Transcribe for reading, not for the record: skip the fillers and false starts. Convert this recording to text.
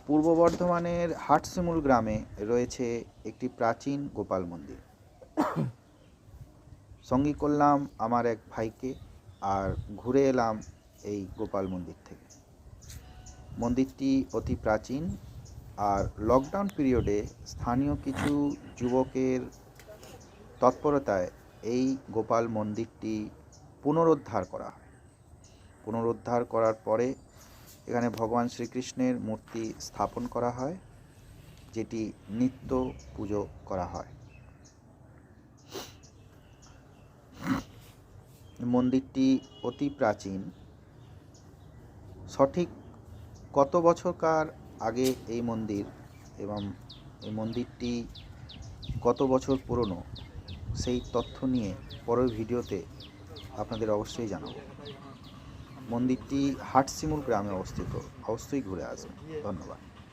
পূর্ব বর্ধমানের হাটশিমুল গ্রামে রয়েছে একটি প্রাচীন গোপাল মন্দির। সঙ্গী করলাম আমার এক ভাইকে, আর ঘুরে এলাম এই গোপাল মন্দির থেকে। মন্দিরটি অতি প্রাচীন, আর লকডাউন পিরিয়ডে স্থানীয় কিছু যুবকের তৎপরতায় এই গোপাল মন্দিরটি পুনরুদ্ধার করা হয়। পুনরুদ্ধার করার পরে এখানে ভগবান শ্রীকৃষ্ণের মূর্তি স্থাপন করা হয়, যেটি নিত্য পুজো করা হয়। মন্দিরটি অতি প্রাচীন। সঠিক কত বছরকার আগে এই মন্দির এবং এই মন্দিরটি কত বছর পুরনো, সেই তথ্য নিয়ে পরের ভিডিওতে আপনাদের অবশ্যই জানাবো। মন্দিরটি হাটশিমুল গ্রামে অবস্থিত, অবশ্যই ঘুরে আসবেন। ধন্যবাদ।